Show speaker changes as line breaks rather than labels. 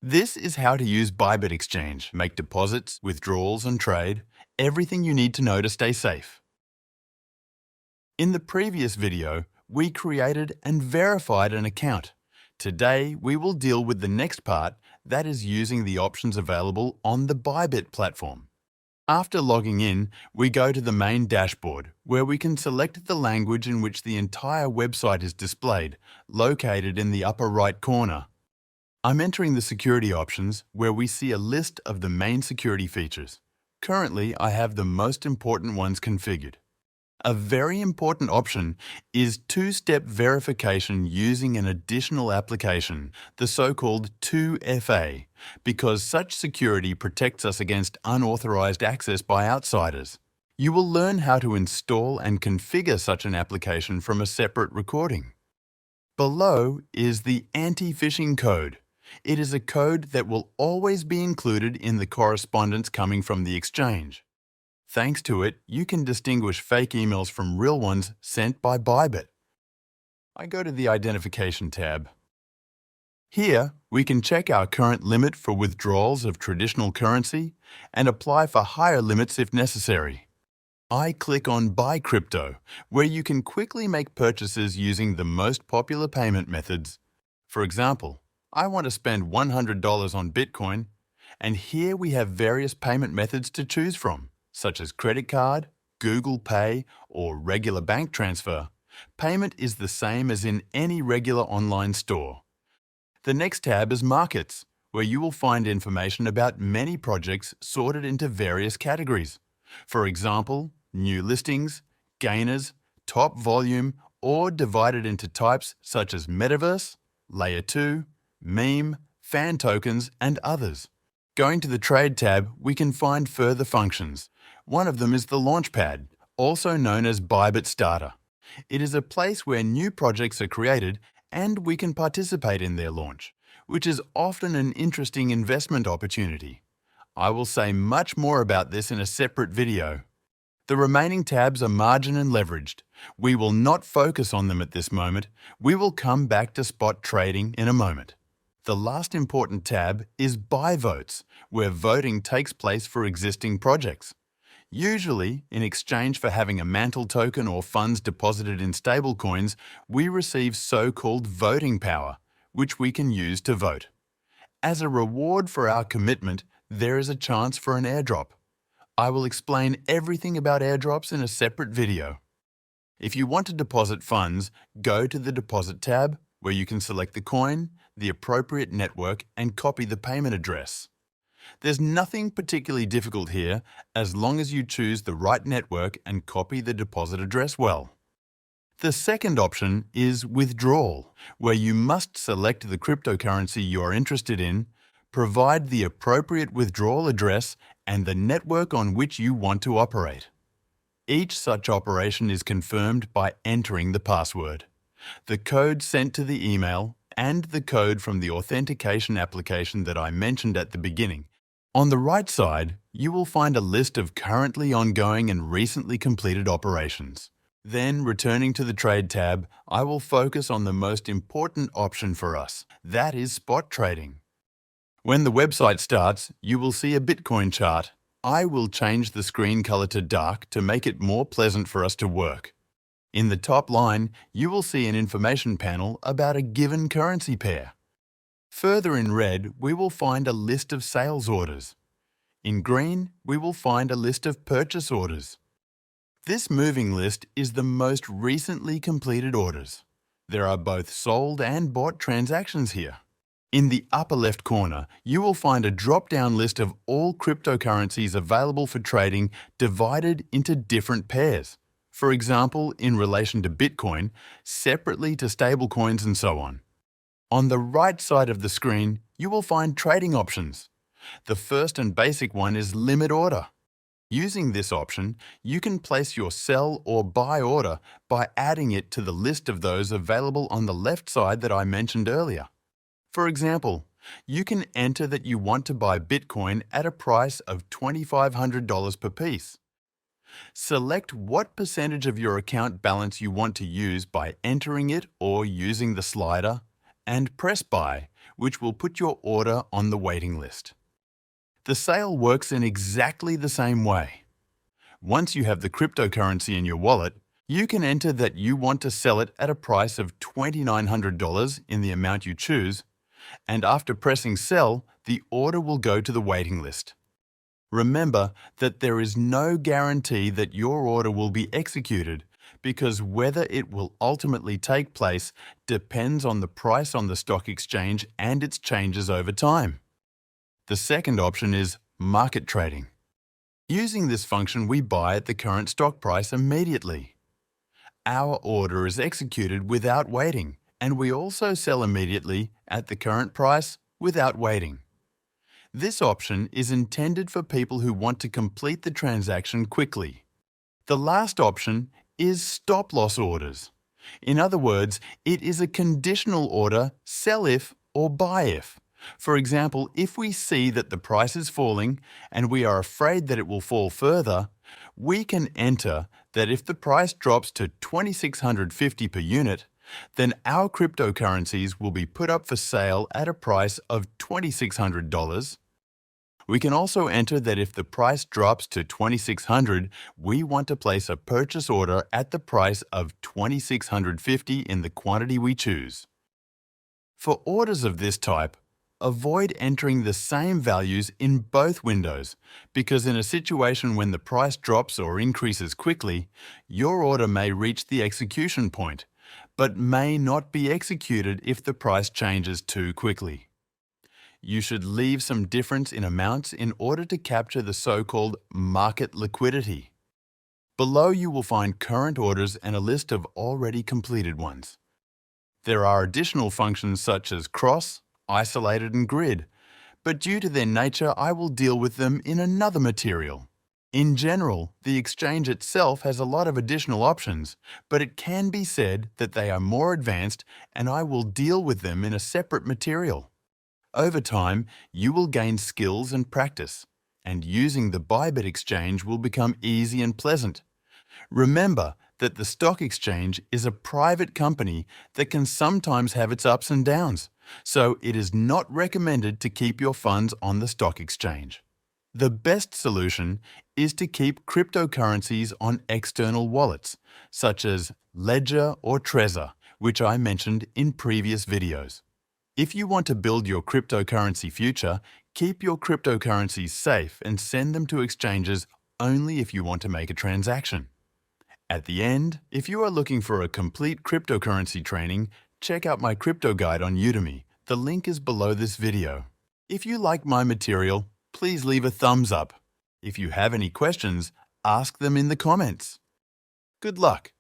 This is how to use Bybit Exchange, make deposits, withdrawals and trade, everything you need to know to stay safe. In the previous video, we created and verified an account. Today, we will deal with the next part, that is using the options available on the Bybit platform. After logging in, we go to the main dashboard, where we can select the language in which the entire website is displayed, located in the upper right corner. I'm entering the security options, where we see a list of the main security features. Currently, I have the most important ones configured. A very important option is two-step verification using an additional application, the so-called 2FA, because such security protects us against unauthorized access by outsiders. You will learn how to install and configure such an application from a separate recording. Below is the anti-phishing code. It is a code that will always be included in the correspondence coming from the exchange. Thanks to it, you can distinguish fake emails from real ones sent by Bybit. I go to the Identification tab. Here, we can check our current limit for withdrawals of traditional currency and apply for higher limits if necessary. I click on Buy Crypto, where you can quickly make purchases using the most popular payment methods. For example, I want to spend $100 on Bitcoin, and here we have various payment methods to choose from, such as credit card, Google Pay, or regular bank transfer. Payment is the same as in any regular online store. The next tab is Markets, where you will find information about many projects sorted into various categories. For example, new listings, gainers, top volume, or divided into types such as Metaverse, Layer 2, Meme, Fan tokens, and others. Going to the Trade tab, we can find further functions. One of them is the Launchpad, also known as Bybit Starter. It is a place where new projects are created and we can participate in their launch, which is often an interesting investment opportunity. I will say much more about this in a separate video. The remaining tabs are margin and leveraged. We will not focus on them at this moment. We will come back to spot trading in a moment. The last important tab is byvotes, where voting takes place for existing projects. Usually, in exchange for having a mantle token or funds deposited in stablecoins, we receive so-called voting power, which we can use to vote. As a reward for our commitment, there is a chance for an airdrop. I will explain everything about airdrops in a separate video. If you want to deposit funds, go to the Deposit tab, where you can select the coin, the appropriate network, and copy the payment address. There's nothing particularly difficult here, as long as you choose the right network and copy the deposit address well. The second option is Withdrawal, where you must select the cryptocurrency you are interested in, provide the appropriate withdrawal address, and the network on which you want to operate. Each such operation is confirmed by entering the password, the code sent to the email, and the code from the authentication application that I mentioned at the beginning. On the right side, you will find a list of currently ongoing and recently completed operations. Then, returning to the Trade tab, I will focus on the most important option for us, that is spot trading. When the website starts, you will see a Bitcoin chart. I will change the screen color to dark to make it more pleasant for us to work. In the top line, you will see an information panel about a given currency pair. Further in red, we will find a list of sales orders. In green, we will find a list of purchase orders. This moving list is the most recently completed orders. There are both sold and bought transactions here. In the upper left corner, you will find a drop-down list of all cryptocurrencies available for trading divided into different pairs. For example, in relation to Bitcoin, separately to stablecoins and so on. On the right side of the screen, you will find trading options. The first and basic one is Limit Order. Using this option, you can place your sell or buy order by adding it to the list of those available on the left side that I mentioned earlier. For example, you can enter that you want to buy Bitcoin at a price of $2,500 per piece. Select what percentage of your account balance you want to use by entering it or using the slider, and press Buy, which will put your order on the waiting list. The sale works in exactly the same way. Once you have the cryptocurrency in your wallet, you can enter that you want to sell it at a price of $2,900 in the amount you choose, and after pressing sell, the order will go to the waiting list. Remember that there is no guarantee that your order will be executed because whether it will ultimately take place depends on the price on the stock exchange and its changes over time. The second option is market trading. Using this function, we buy at the current stock price immediately. Our order is executed without waiting, and we also sell immediately at the current price without waiting. This option is intended for people who want to complete the transaction quickly. The last option is stop-loss orders. In other words, it is a conditional order, sell if or buy if. For example, if we see that the price is falling and we are afraid that it will fall further, we can enter that if the price drops to $2,650 per unit, then our cryptocurrencies will be put up for sale at a price of $2,600. We can also enter that if the price drops to $2,600, we want to place a purchase order at the price of $2,650 in the quantity we choose. For orders of this type, avoid entering the same values in both windows, because in a situation when the price drops or increases quickly, your order may reach the execution point, but may not be executed if the price changes too quickly. You should leave some difference in amounts in order to capture the so-called market liquidity. Below you will find current orders and a list of already completed ones. There are additional functions such as cross, isolated and grid, but due to their nature I will deal with them in another material. In general, the exchange itself has a lot of additional options, but it can be said that they are more advanced and I will deal with them in a separate material. Over time, you will gain skills and practice, and using the Bybit exchange will become easy and pleasant. Remember that the stock exchange is a private company that can sometimes have its ups and downs, so it is not recommended to keep your funds on the stock exchange. The best solution is to keep cryptocurrencies on external wallets, such as Ledger or Trezor, which I mentioned in previous videos. If you want to build your cryptocurrency future, keep your cryptocurrencies safe and send them to exchanges only if you want to make a transaction. At the end, if you are looking for a complete cryptocurrency training, check out my crypto guide on Udemy. The link is below this video. If you like my material, please leave a thumbs up. If you have any questions, ask them in the comments. Good luck!